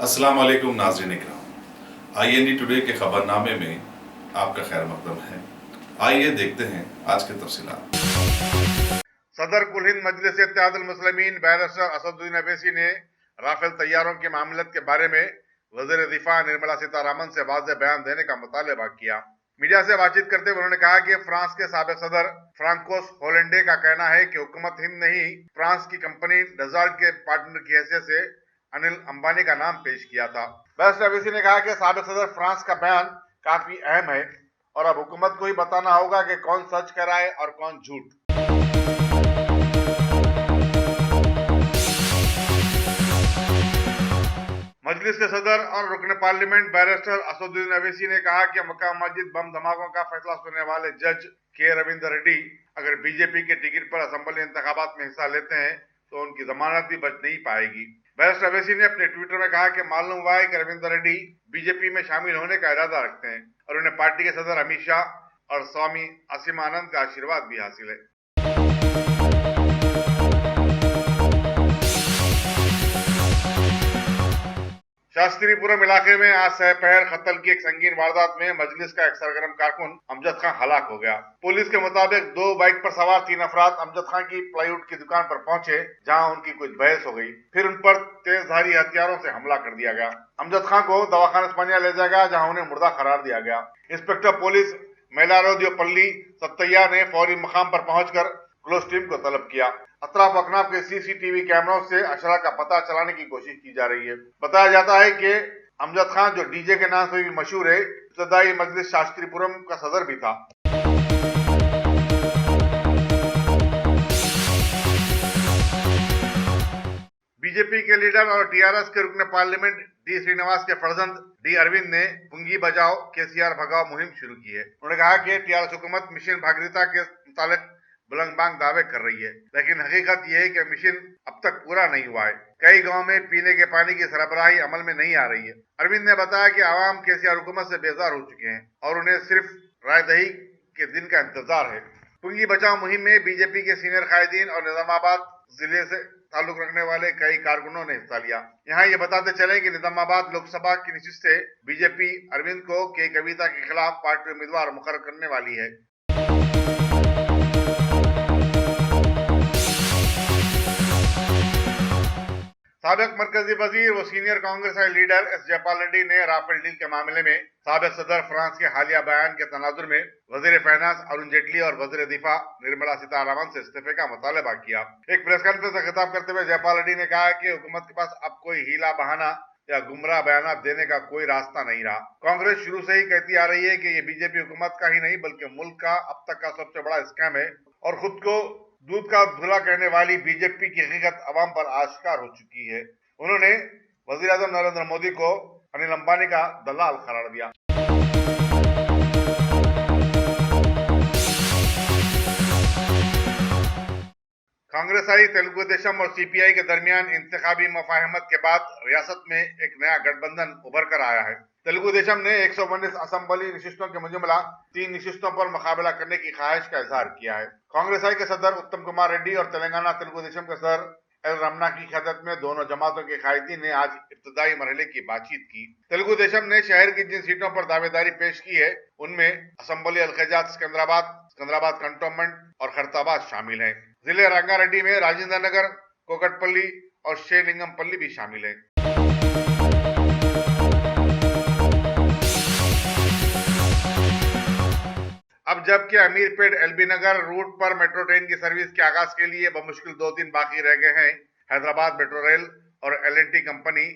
अस्सलाम वालेकुम नाज़रीन इकराम। IND टुडे के खबरनामे में आपका खैर मकदम है। आइए देखते हैं आज के तफसीलात। सदर कुल हिंद मजलिस इत्तेहादुल मुस्लिमीन बैरिस्टर असदुद्दीन अवैसी ने राफेल तैयारों के मामले के बारे में वज़ीर दिफा निर्मला सीतारमण से वाज़ेह बयान देने का मुतालबा किया। मीडिया से बातचीत करते हुए उन्होंने कहा कि फ्रांस के साबिक सदर फ्रांकोस होलैंडे का कहना है कि हुकूमत हिंद ने ही फ्रांस की कंपनी डज़ाल्ट के पार्टनर की हैसियत से अनिल अंबानी का नाम पेश किया था। बैरिस्टर अवैसी ने कहा कि साबिक सदर फ्रांस का बयान काफी अहम है और अब हुकूमत को ही बताना होगा कि कौन सच कह रहा है और कौन झूठ। मजलिस के सदर और रुकन पार्लियामेंट बैरिस्टर असदुद्दीन अवैसी ने कहा कि मक्का मस्जिद बम धमाकों का फैसला सुनने वाले जज के रविंदर रेड्डी अगर बीजेपी के टिकट पर असेंबली इंतखाबात में हिस्सा लेते हैं तो उनकी जमानत भी बच नहीं पाएगी। बैरिस्टर अवैसी ने अपने ट्विटर में कहा कि मालूम हुआ है कि रविंदर रेड्डी बीजेपी में शामिल होने का इरादा रखते हैं और उन्हें पार्टी के सदर अमित शाह और स्वामी असीमानंद का आशीर्वाद भी हासिल है। शास्त्रीपुरम इलाके में आज सहपहर कत्ल की एक संगीन वारदात में मजलिस का एक सरगर्म कारकुन अमजद खान हलाक हो गया। पुलिस के मुताबिक दो बाइक पर सवार 3 अफराद अमजद खान की प्लाईवुड की दुकान पर पहुंचे, जहां उनकी कुछ बहस हो गई। फिर उन पर तेजधारी हथियारों से हमला कर दिया गया। अमजद खान को दवाखाना उस्मानिया ले जाया गया, जहां उन्हें मुर्दा करार दिया गया। इंस्पेक्टर पुलिस मेलारोदियोपल्ली सत्तैया ने फौरी मकाम पर पहुंचकर क्लोज टीम को तलब किया। अतराफ अकनाफ के CCTV कैमरों से अशरा का पता चलाने की कोशिश की जा रही है। बताया जाता है कि अमजद खान, जो डीजे के नाम से भी मशहूर है, इब्तदाई मजलिस शास्त्रीपुरम का सदर भी था। बीजेपी के लीडर और TRS के रुकन पार्लियामेंट डी श्रीनिवास के फर्जंद डी अरविंद ने पुंगी बचाओ KCR भगाओ मुहिम शुरू की है। उन्होंने कहा कि TRS हुकूमत मिशन भागीरथता के मुतालिक बुलंद बांग दावे कर रही है, लेकिन हकीकत यह है कि मिशन अब तक पूरा नहीं हुआ है। कई गांव में पीने के पानी की सरबराही अमल में नहीं आ रही है। अरविंद ने बताया कि आवाम KCR हुकूमत से बेजार हो चुके हैं और उन्हें सिर्फ रायदही के दिन का इंतजार है। पुंगी बचाओ मुहिम में बीजेपी के सीनियर कायदीन और निजामाबाद जिले से ताल्लुक रखने वाले कई कारकुनों ने हिस्सा लिया। यहाँ ये बताते चले कि निजामाबाद लोकसभा की नशिस्त से बीजेपी अरविंद को के कविता के खिलाफ पार्टी उम्मीदवार मुकर्रर करने वाली है। साबिक मरकजी वजीर व senior Congress leader S Jaipal Reddy ने राफेल डील के मामले में साबिक सदर फ्रांस के हालिया बयान के तनाजुर में वजीर फाइनेंस अरुण जेटली और वजीर दिफा निर्मला सीतारमण से इस्तीफे का मुतालबा किया। एक प्रेस कॉन्फ्रेंस से खिताब करते हुए जयपाल रेड्डी ने कहा कि हुकूमत के पास अब कोई हीला बहाना या गुमराह बयान देने का कोई रास्ता नहीं रहा। कांग्रेस शुरू से ही कहती आ रही है कि ये बीजेपी हुकूमत का ही नहीं बल्कि मुल्क का अब तक का सबसे बड़ा स्कैम है और खुद को दूध का धुला कहने वाली बीजेपी की हकीकत अवाम पर आश्कार हो चुकी है। उन्होंने वजीर आजम नरेंद्र मोदी को अनिल अंबानी का दलाल करार दिया। कांग्रेस तेलुगु देशम और CPI के दरमियान इंतखाबी मुफाहमत के बाद रियासत में एक नया गठबंधन उभर कर आया है। तेलुगु देशम ने 119 असेंबली निशिस्तों के मुजमला 3 निशिस्तों पर मुकाबला करने की ख्वाहिश का इजहार किया है। कांग्रेस के सदर उत्तम कुमार रेड्डी और तेलंगाना तेलुगु देशम के सदर एल रमना की क़यादत में दोनों जमातों के कायदीन ने आज इब्तदाई मरहले की बातचीत की। तेलुगु देशम ने शहर की जिन सीटों पर दावेदारी पेश की है उनमें असेंबली अलखजात सिकंदराबाद कंटोनमेंट और खैरताबाद शामिल है। जिले रंगारेड्डी में राजेंद्र नगर, कोकटपल्ली और शेरलिंगमपल्ली भी शामिल है। अब जबकि अमीरपेट LB नगर रूट पर मेट्रो ट्रेन की सर्विस के आगाज के लिए बमुश्किल 2 दिन बाकी रह गए हैं, हैदराबाद मेट्रो रेल और L&T कंपनी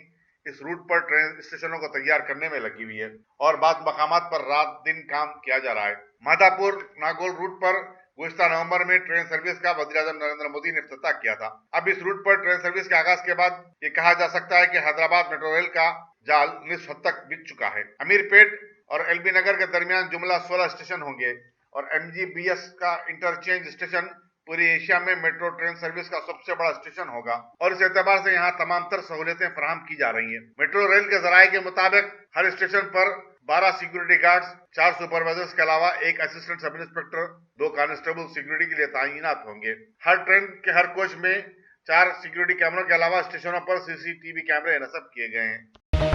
इस रूट पर ट्रेन स्टेशनों को तैयार करने में लगी हुई है और बाद मकामात पर रात दिन काम किया जा रहा है। माधापुर नागौर रूट पर गुज़िश्ता नवंबर में ट्रेन सर्विस का वज़ीर आज़म नरेंद्र मोदी ने इफ्तिताह किया था। अब इस रूट पर ट्रेन सर्विस के आगाज के बाद ये कहा जा सकता है कि हैदराबाद मेट्रो रेल का जाल निस्फ हद तक बीत चुका है। अमीरपेट और LB नगर के दरमियान जुमला 16 स्टेशन होंगे और MGBS का इंटरचेंज स्टेशन पूरी एशिया में मेट्रो ट्रेन सर्विस का सबसे बड़ा स्टेशन होगा और इस एतबार से यहाँ तमाम तर सहूलियतें फराहम की जा रही हैं। मेट्रो रेल के जराये के मुताबिक हर स्टेशन पर 12 सिक्योरिटी गार्ड्स, 4 सुपरवाइजर्स के अलावा 1 assistant sub inspector, 2 constable security के लिए तैनात होंगे। हर ट्रेन के हर कोच में 4 सिक्योरिटी कैमरों के अलावा स्टेशनों पर CCTV कैमरे नस्ब किए गए हैं।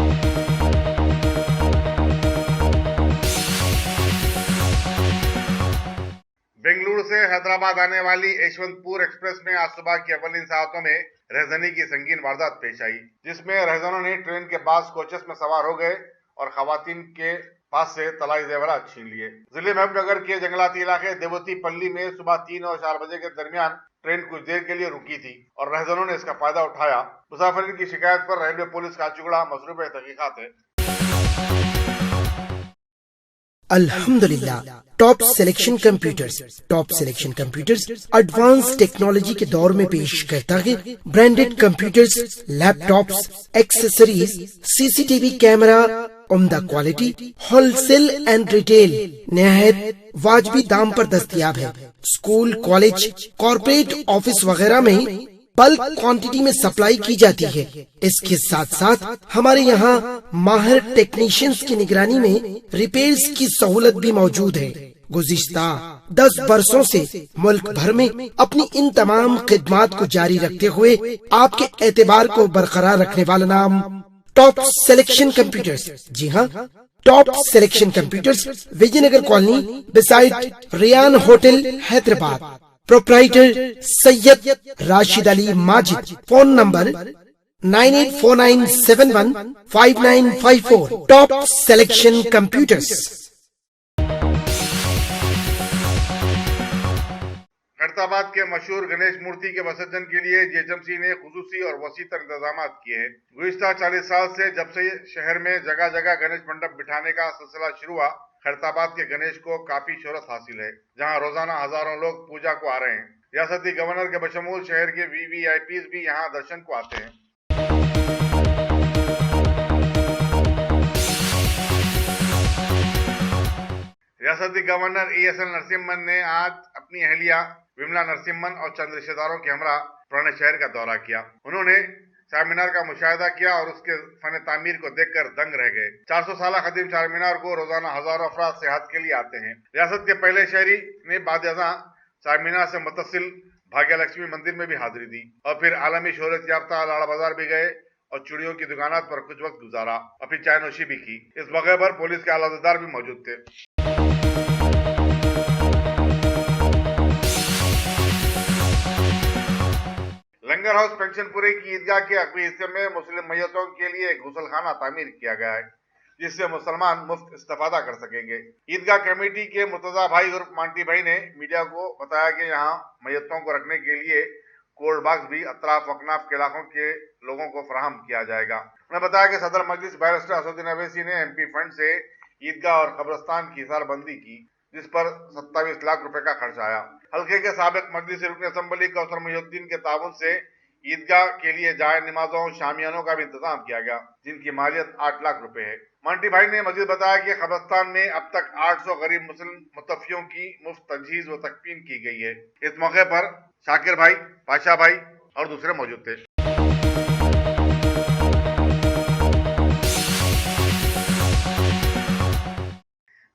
बेंगलुरु से हैदराबाद आने वाली यशवंतपुर एक्सप्रेस में आज सुबह की अव्वलीन सातों में रहजनी की संगीन वारदात पेश आई, जिसमें रहजनों ने ट्रेन के बास कोचेस में सवार हो गए और खवातीन के पास से तलाई जेवरात छीन लिए। जिले महबूबनगर के जंगलाती इलाके देवती पल्ली में सुबह 3 और 4 बजे के दरमियान ट्रेन कुछ देर के लिए रुकी थी और रहजनों ने इसका फायदा उठाया। मुसाफिरीन की शिकायत पर रेलवे पुलिस काचीगुड़ा मसरूफ तहकीकात है। अल्हम्दुलिल्लाह। Top selection computers advance technology के दौर में पेश करता है branded computers, laptops, accessories, CCTV camera, उम्दा क्वालिटी, होलसेल एंड रिटेल निहायत वाजबी दाम पर दस्तयाब है। स्कूल, कॉलेज, कॉर्पोरेट ऑफिस वगैरह में बल्क क्वांटिटी में सप्लाई की जाती है। इसके साथ साथ हमारे यहाँ माहिर टेक्नीशियंस की निगरानी में रिपेयर्स की सहूलत भी मौजूद है। गुज़िश्ता 10 बरसों से मुल्क भर में अपनी इन तमाम खिदमात को जारी रखते हुए आपके एतबार को बरकरार रखने वाला नाम टॉप सिलेक्शन कंप्यूटर्स। जी हाँ, top selection computers, Vijayanagar colony beside Riyan hotel, Hyderabad. Proprietor Syed Rashid Ali Majid. Phone number 9849715954। Top selection computers. Hyderabad के मशहूर गणेश मूर्ति के विसर्जन के लिए जेएचएमसी ने खुसूसी और वसीतर इंतजाम किए हैं। गुज़िश्ता 40 साल से जब से शहर में जगह जगह गणेश मंडप बिठाने का सिलसिला शुरू हुआ, हैदराबाद के गणेश को काफी शोहरत हासिल है, जहां रोजाना हजारों लोग पूजा को आ रहे हैं। रियासती गवर्नर के बशमूल शहर के वीवीआईपीज भी यहां दर्शन को आते हैं। रियासती गवर्नर ESL नरसिम्हन ने आज अपनी अहलिया विमला नरसिम्हन और चंद रिश्तेदारों के हमरा पुराने शहर का दौरा किया। उन्होंने चार मीनार का मुशाहिदा किया और उसके फन तामीर को देखकर दंग रह गए। 400 साल कदीम चार मीनार को रोजाना हजारों अफराद सेहत के लिए आते हैं। रियासत के पहले शहरी ने बाद अज़ां चार मीनार से मुतसिल भाग्य लक्ष्मी मंदिर में भी हाजिरी दी और फिर आलमी शोहरत याफ्ता लाड़ा बाजार भी गए और चूड़ियों की दुकानात पर कुछ वक्त गुजारा, अपनी चाय नोशी भी की। इस मौके पर पुलिस के आलादार भी मौजूद थे। लंगर हाउस पेंशनपुरी की ईदगाह के अगले हिस्से में मुस्लिम मैयतों के लिए एक गुसलखाना तामीर किया गया है, जिससे मुसलमान मुफ्त इस्तेफादा कर सकेंगे। ईदगाह कमेटी के मुर्तजा भाई उर्फ मांटी भाई ने मीडिया को बताया कि यहाँ मैयतों को रखने के लिए कोल्ड बॉक्स भी अतराफ वकनाफ के इलाकों के लोगों को फराहम किया जाएगा। उन्होंने बताया कि सदर मजलिस बैरिस्टर असदुद्दीन अवैसी ने MP फंड से ईदगाह और कब्रस्तान की इसारबंदी की, जिस पर 27 लाख रुपए का खर्च आया। हल्के के साबिक मजलिस रुकन असम्बली कौसर मुहिउद्दीन के ताउन से ईदगाह के लिए जाए नमाजों शामियानों का भी इंतजाम किया गया, जिनकी मालियत 8 लाख रुपए है। मांटी भाई ने मजीद बताया कि कब्रस्तान में अब तक 800 गरीब मुस्लिम मुतफ्फियों की मुफ्त तजहीज व तकफीन की गई है। इस मौके पर शाकिर भाई, पाशा भाई और दूसरे मौजूद थे।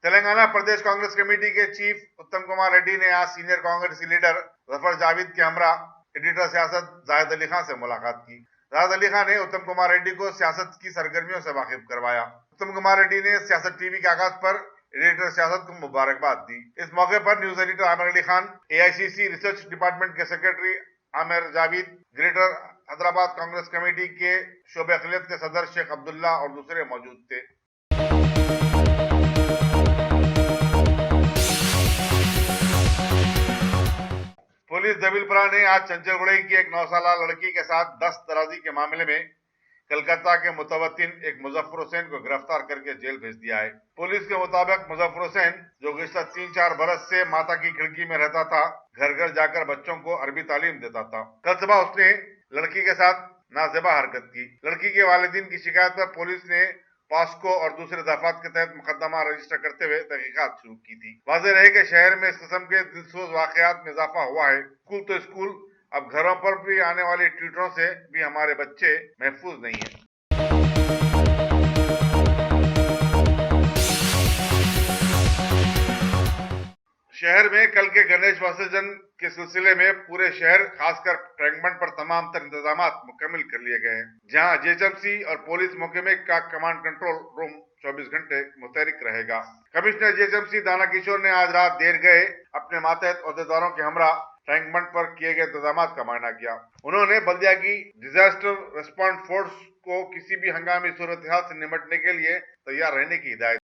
तेलंगाना प्रदेश कांग्रेस कमेटी के चीफ उत्तम कुमार रेड्डी ने आज सीनियर कांग्रेसी लीडर जफर जावेद के हमरा एडिटर सियासत जाहिद अली खान से मुलाकात की। जाहिद अली खान ने उत्तम कुमार रेड्डी को सियासत की सरगर्मियों से वाकिफ करवाया। उत्तम कुमार रेड्डी ने सियासत टीवी के आगाज पर एडिटर सियासत को मुबारकबाद दी। इस मौके पर news editor Aamir Ali Khan, AICC research department के secretary Aamir Javed, greater Hyderabad Congress committee के शोबे अखिलियत के सदर शेख अब्दुल्ला और दूसरे मौजूद थे। पुलिस दबिलपुरा ने आज चंचलगुड़े की एक 9 साल लड़की के साथ दस्तराजी के मामले में कलकत्ता के मुतवत्तिन एक मुजफ्फर हुसैन को गिरफ्तार करके जेल भेज दिया है। पुलिस के मुताबिक मुजफ्फर हुसैन, जो गुज़िश्ता 3-4 बरस से माता की खिड़की में रहता था, घर घर जाकर बच्चों को अरबी तालीम देता था। कल सुबह उसने लड़की के साथ नाज़ेबा हरकत की। लड़की के वालिदीन की शिकायत पर पुलिस ने पॉस्को और दूसरे दफात के तहत मुकदमा रजिस्टर करते हुए तहकीकात शुरू की थी। वाज़ेह रहे कि शहर में इस किस्म के दिलसोज वाकयात में इजाफा हुआ है। स्कूल तो स्कूल, अब घरों पर भी आने वाले ट्वीटरों से भी हमारे बच्चे महफूज नहीं है। शहर में कल के गणेश विसर्जन के सिलसिले में पूरे शहर खासकर टैंकबंड पर तमाम तर इंतजाम मुकम्मल कर लिए गए हैं, जहां JHMC और पुलिस महकमे का कमांड कंट्रोल रूम 24 घंटे मुतहरिक रहेगा। कमिश्नर जीएचएमसी दाना किशोर ने आज रात देर गए अपने मातहत ओहदेदारों के हमरा टैंक बंड पर किए गए इंतजाम का मुआयना किया। उन्होंने बल्दिया की डिजास्टर रिस्पॉन्स फोर्स को किसी भी हंगामी सूरत हाल से निपटने के लिए तैयार रहने की हिदायत।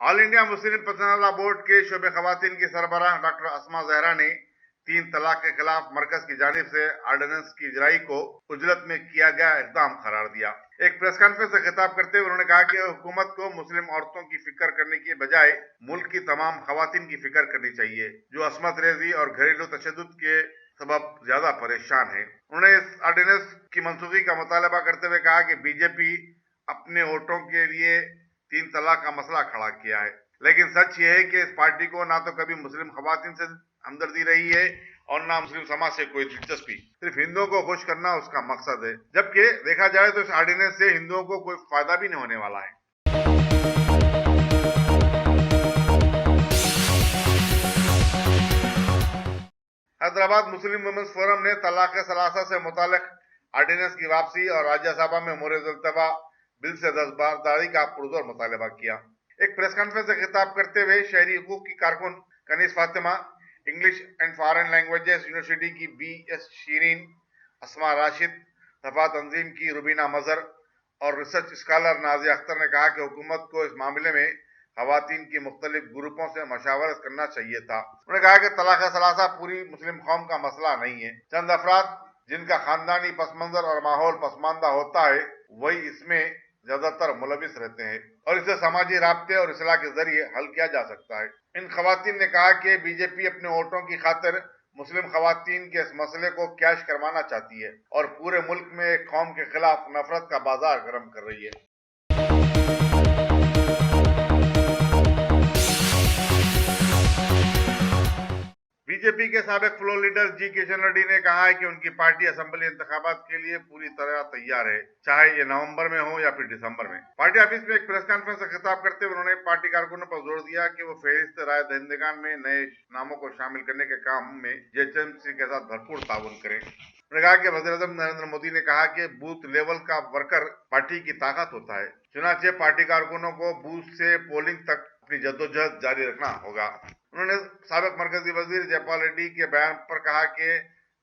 All India Muslim personal law board के शोबे खवातीन की सरबराह डॉक्टर अस्मा जहरा ने 3 तलाक के खिलाफ मरकज की जानिब से ऑर्डिनेंस की इजराई को उजलत में किया गया इक़दाम करार दिया। एक प्रेस कॉन्फ्रेंस से खिताब करते हुए उन्होंने कहा कि हुकूमत को मुस्लिम औरतों की फिक्र करने के बजाय मुल्क की तमाम खवातीन की फिक्र करनी चाहिए जो असमत रेजी और घरेलू तशद्दुद के सबब ज्यादा परेशान है। उन्होंने इस ऑर्डिनेंस की मंसूखी का मुतालबा करते हुए कहा कि बीजेपी अपने वोटों के लिए 3 तलाक का मसला खड़ा किया है, लेकिन सच ये है कि इस पार्टी को ना तो कभी मुस्लिम खवातीन से हमदर्दी रही है और ना मुस्लिम समाज से कोई दिलचस्पी। सिर्फ हिंदुओं को खुश करना उसका मकसद है, जबकि देखा जाए तो इस ऑर्डिनेंस से हिंदुओं को कोई फायदा भी नहीं होने वाला है। हैदराबाद मुस्लिम वुमेन्स फोरम ने तलाक सलासा से मुतालिक ऑर्डिनेंस की वापसी और राज्यसभा में मोरज़-उल-तबा बिल से दस्तबरदारी का पुरजोर मुतालबा किया। एक प्रेस कॉन्फ्रेंस से खिताब करते हुए शहरी हुकूक की कारकुन Kaneez Fatima, English and foreign languages university की BS शीरीन, अस्मा राशिद, दफा तंजीम की रुबीना मजहर और रिसर्च स्कॉलर नाजिया अख्तर ने कहा कि हुकूमत को इस मामले में खवातीन की मुख्तलिफ ग्रुपों से मशावरत करना चाहिए था। उन्होंने कहा कि तलाक सलासा पूरी मुस्लिम कौम का मसला नहीं है। चंद अफराद जिनका खानदानी पसमंजर और माहौल पसमानदा होता है वही इसमें ज्यादातर मुलविस रहते हैं और इसे समाजी राब्ते और इस्लाह के जरिए हल किया जा सकता है। इन खवातीन ने कहा कि बीजेपी अपने वोटों की खातिर मुस्लिम खवातीन के इस मसले को कैश करवाना चाहती है और पूरे मुल्क में एक कौम के खिलाफ नफरत का बाजार गर्म कर रही है। बीजेपी के साबिक फ्लोर लीडर जी किशन रेड्डी ने कहा है कि उनकी पार्टी असेंबली इंतखाबात के लिए पूरी तरह तैयार है, चाहे ये नवंबर में हो या फिर दिसंबर में। पार्टी ऑफिस में एक प्रेस कॉन्फ्रेंस से खिताब करते हुए उन्होंने पार्टी कारकुनों पर जोर दिया कि वो फहरिस्त राय दहिंदगान में नए नामों को शामिल करने के काम में जीएचएमसी के साथ भरपूर ताउन करें। उन्होंने कहा कि वज़ीर-ए-आज़म नरेंद्र मोदी ने कहा कि बूथ लेवल का वर्कर पार्टी की ताकत होता है, चुनांचे पार्टी कारकुनों को बूथ से पोलिंग तक अपनी जद्दोजहद जारी रखना होगा। उन्होंने साबिक मरकजी वजीर जयपाल रेड्डी के बयान पर कहा कि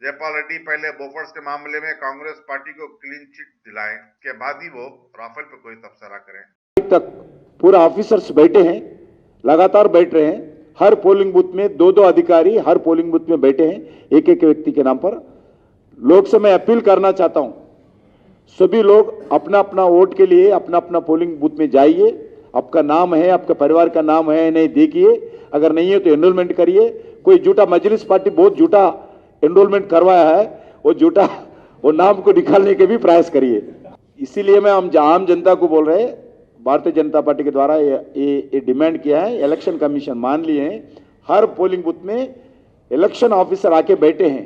जयपाल रेड्डी पहले बोफर्स के मामले में कांग्रेस पार्टी को क्लीन चिट दिलाएं, के बाद ही वो राफेल पर कोई तबसरा करें। तक पूरा ऑफिसर्स बैठे हैं, लगातार बैठ रहे हैं। हर पोलिंग बूथ में 2-2 अधिकारी हर पोलिंग बूथ में बैठे हैं, एक एक व्यक्ति के नाम पर। लोग से मैं अपील करना चाहता हूं, सभी लोग अपना अपना वोट के लिए अपना अपना पोलिंग बूथ में जाइए। आपका नाम है, आपके परिवार का नाम है नहीं देखिए, अगर नहीं है तो एनरोलमेंट करिए। कोई झूठा मजलिस पार्टी बहुत झूठा एनरोलमेंट करवाया है, वो नाम को निकालने के भी प्रयास करिए। इसीलिए मैं आम जनता को बोल रहे, भारतीय जनता पार्टी के द्वारा ये डिमांड किया है, इलेक्शन कमीशन मान लिए हैं, हर पोलिंग बूथ में इलेक्शन ऑफिसर आके बैठे हैं,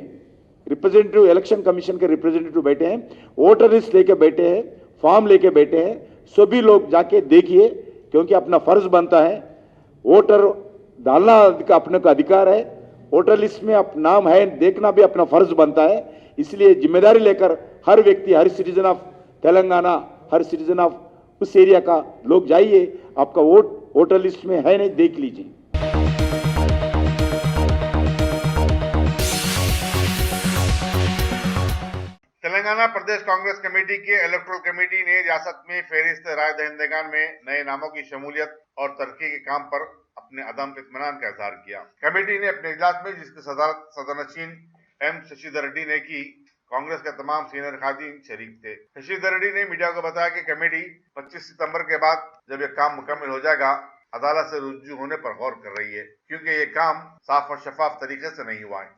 रिप्रेजेंटेटिव इलेक्शन कमीशन के रिप्रेजेंटेटिव बैठे हैं, वोटर लिस्ट लेके बैठे हैं, फॉर्म लेके बैठे हैं। सभी लोग जाके देखिए, क्योंकि अपना फर्ज बनता है, वोटर डालना अपने का अधिकार है, वोटर लिस्ट में अपना नाम है देखना भी अपना फर्ज बनता है। इसलिए जिम्मेदारी लेकर हर व्यक्ति, हर सिटीजन ऑफ तेलंगाना, हर सिटीजन ऑफ उस एरिया का लोग जाइए, आपका वोट वोटर लिस्ट में है नहीं देख लीजिए। तेलंगाना प्रदेश कांग्रेस कमेटी के इलेक्टोरल कमेटी ने रियासत में फहरिस्त राय दहिंदगान में नए नामों की शमूलियत और तरक्की के काम पर अपने अदम इत्मीनान का इजहार किया। कमेटी ने अपने इजलास में, जिसकी सदारत सदरनशीन M शशिधर रेड्डी ने की, कांग्रेस के तमाम सीनियर खादीम शरीक थे। शशिधर रेड्डी ने मीडिया को बताया कि कमेटी 25 सितंबर के बाद जब यह काम मुकम्मल हो जाएगा, अदालत से रुजू होने पर गौर कर रही है, क्योंकि ये काम साफ और शफाफ तरीके से नहीं हुआ है।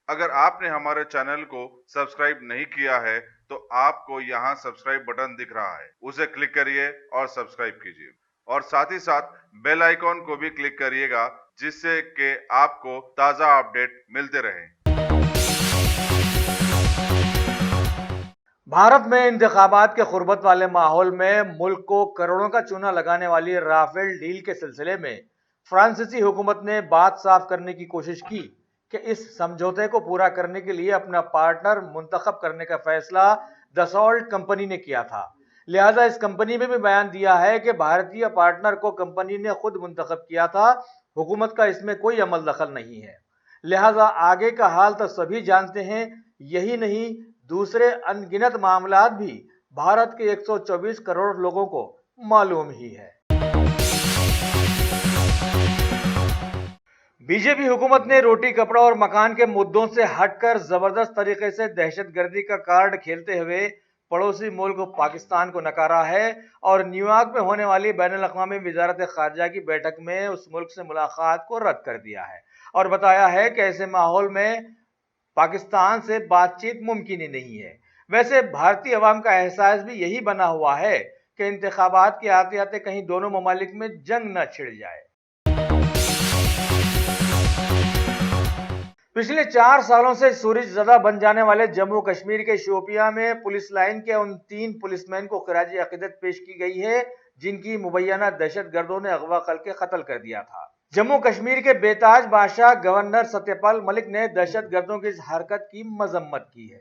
अगर आपने हमारे चैनल को सब्सक्राइब नहीं किया है तो आपको यहाँ सब्सक्राइब बटन दिख रहा है, उसे क्लिक करिए और सब्सक्राइब कीजिए और साथ ही साथ बेल आइकॉन को भी क्लिक करिएगा, जिससे कि आपको ताज़ा अपडेट मिलते रहे। भारत में इंतखाबात के खुर्बत वाले माहौल में मुल्क को करोड़ों का चूना लगाने वाली राफेल डील के सिलसिले में फ्रांसीसी हुकूमत ने बात साफ करने की कोशिश की कि इस समझौते को पूरा करने के लिए अपना पार्टनर मुंतखब करने का फैसला दसॉल्ट कंपनी ने किया था। लिहाजा इस कंपनी में भी बयान दिया है कि भारतीय पार्टनर को कंपनी ने खुद मुंतखब किया था, हुकूमत का इसमें कोई अमल दखल नहीं है। लिहाजा आगे का हाल तो सभी जानते हैं। यही नहीं, दूसरे अनगिनत मामलात भी भारत के 124 करोड़ लोगों को मालूम ही है। बीजेपी हुकूमत ने रोटी, कपड़ा और मकान के मुद्दों से हटकर जबरदस्त तरीके से दहशतगर्दी का कार्ड खेलते हुए पड़ोसी मुल्क पाकिस्तान को नकारा है और न्यूयॉर्क में होने वाली बैनुल अक़वामी वज़ारत ख़ारिजा की बैठक में उस मुल्क से मुलाकात को रद्द कर दिया है और बताया है कि ऐसे माहौल में पाकिस्तान से बातचीत मुमकिन ही नहीं है। वैसे भारतीय अवाम का एहसास भी यही बना हुआ है कि इंतखाबात के आते आते कहीं दोनों ममालिक में जंग न छिड़ जाए। पिछले 4 सालों से सूरजज़दा बन जाने वाले जम्मू कश्मीर के शोपियां में पुलिस लाइन के उन 3 पुलिसमैन को खिराज अकीदत पेश की गई है जिनकी मुबैना दहशतगर्दों ने अगवा करके कत्ल कर दिया था। जम्मू कश्मीर के बेताज बादशाह गवर्नर सत्यपाल मलिक ने दहशतगर्दों की इस हरकत की मजम्मत की है।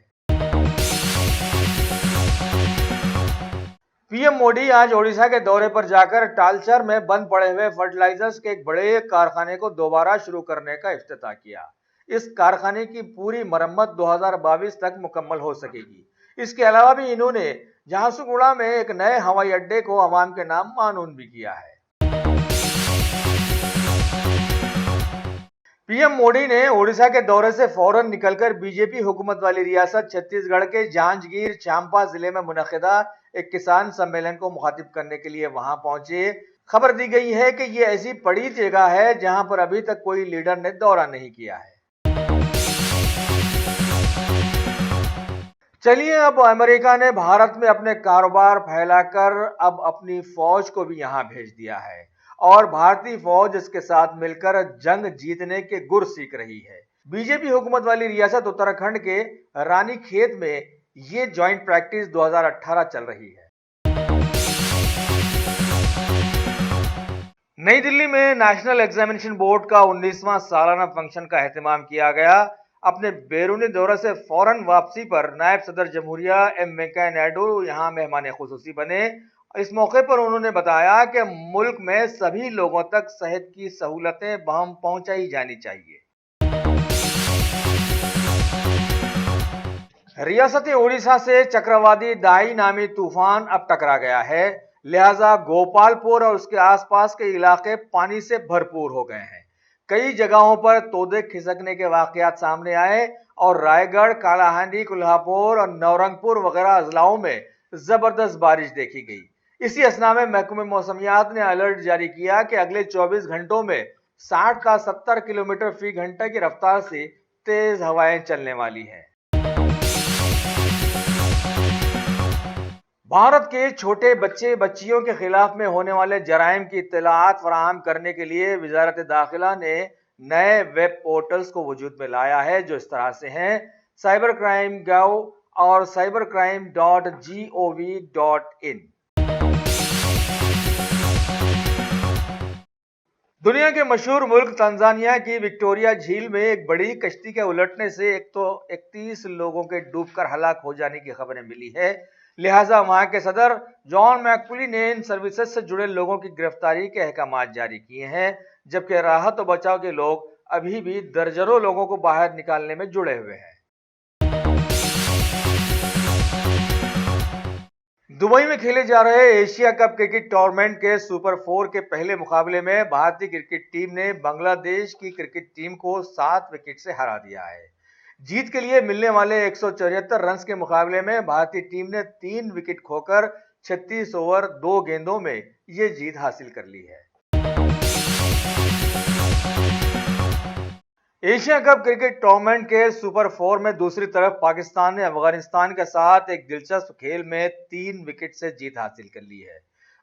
पीएम मोदी आज ओडिशा के दौरे पर जाकर टालचर में बंद पड़े हुए फर्टिलाइजर्स के एक बड़े कारखाने को दोबारा शुरू करने का इफ्तिताह किया। इस कारखाने की पूरी मरम्मत 2022 तक मुकम्मल हो सकेगी। इसके अलावा भी इन्होंने झारसुगुड़ा में एक नए हवाई अड्डे को अवाम के नाम मानून भी किया है। पीएम मोदी ने ओडिशा के दौरे से फौरन निकलकर बीजेपी हुकूमत वाली रियासत छत्तीसगढ़ के जांजगीर चांपा जिले में मुनक़िदा एक किसान सम्मेलन को मुखातिब करने के लिए वहां पहुंचे। खबर दी गई है कि यह ऐसी पड़ी जगह है जहां पर अभी तक कोई लीडर ने दौरा नहीं किया है। चलिए, अब अमेरिका ने भारत में अपने कारोबार फैलाकर अब अपनी फौज को भी यहां भेज दिया है और भारतीय फौज इसके साथ मिलकर जंग जीतने के गुर सीख रही है। बीजेपी हुकूमत वाली रियासत उत्तराखंड के रानीखेत में ये जॉइंट प्रैक्टिस 2018 चल रही है। नई दिल्ली में नेशनल एग्जामिनेशन बोर्ड का 19वां सालाना फंक्शन का एहतमाम किया गया। अपने बैरूनी दौरे से फौरन वापसी पर नायब सदर जमहूरिया एम वेंकैया नायडू यहां मेहमान खुसूसी बने। इस मौके पर उन्होंने बताया कि मुल्क में सभी लोगों तक सेहत की सहूलतें बहम पहुंचाई जानी चाहिए। रियासती ओडिशा से चक्रवाती दाई नामी तूफान अब टकरा गया है। लिहाजा गोपालपुर और उसके आसपास के इलाके पानी से भरपूर हो गए हैं। कई जगहों पर तोदे खिसकने के वाकयात सामने आए और रायगढ़, कालाहांडी, कोल्हापुर और नवरंगपुर वगैरह अजलाओं में जबरदस्त बारिश देखी गई। इसी असना में महकमे मौसमियात ने अलर्ट जारी किया कि अगले 24 घंटों में 60 का 70 किलोमीटर फी घंटे की रफ्तार से तेज हवाएं चलने वाली हैं। भारत के छोटे बच्चे बच्चियों के खिलाफ में होने वाले जराइम की इत्तलाआत फराहम करने के लिए वजारत दाखिला ने नए वेब पोर्टल्स को वजूद में लाया है जो इस तरह से हैं: साइबर क्राइम गव और cybercrime.gov.in। दुनिया के मशहूर मुल्क तंजानिया की विक्टोरिया झील में एक बड़ी कश्ती के उलटने से एक तो 31 लोगों के डूबकर हलाक हो जाने की खबरें मिली है। लिहाजा वहां के सदर जॉन मैकपुली ने इन सर्विसेज से जुड़े लोगों की गिरफ्तारी के अहकाम जारी किए हैं, जबकि राहत और बचाव के लोग अभी भी दर्जनों लोगों को बाहर निकालने में जुड़े हुए हैं। दुबई में खेले जा रहे एशिया कप क्रिकेट टूर्नामेंट के सुपर 4 के पहले मुकाबले में भारतीय क्रिकेट टीम ने बांग्लादेश की क्रिकेट टीम को 7 विकेट से हरा दिया है। जीत के लिए मिलने वाले 174 रन के मुकाबले में भारतीय टीम ने 3 विकेट खोकर 36 ओवर 2 गेंदों में ये जीत हासिल कर ली है। एशिया कप क्रिकेट टूर्नामेंट के सुपर 4 में दूसरी तरफ पाकिस्तान ने अफगानिस्तान के साथ एक दिलचस्प खेल में 3 विकेट से जीत हासिल कर ली है।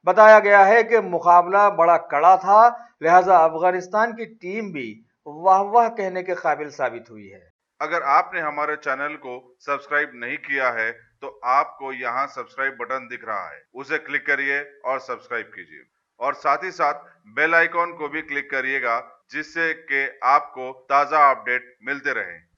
बताया गया है कि मुकाबला बड़ा कड़ा था, लिहाजा अफगानिस्तान की टीम भी वाह वाह कहने के काबिल साबित हुई है। अगर आपने हमारे चैनल को सब्सक्राइब नहीं किया है तो आपको यहाँ सब्सक्राइब बटन दिख रहा है, उसे क्लिक करिए और सब्सक्राइब कीजिए और साथ ही साथ बेल आइकॉन को भी क्लिक करिएगा जिससे कि आपको ताजा अपडेट मिलते रहे।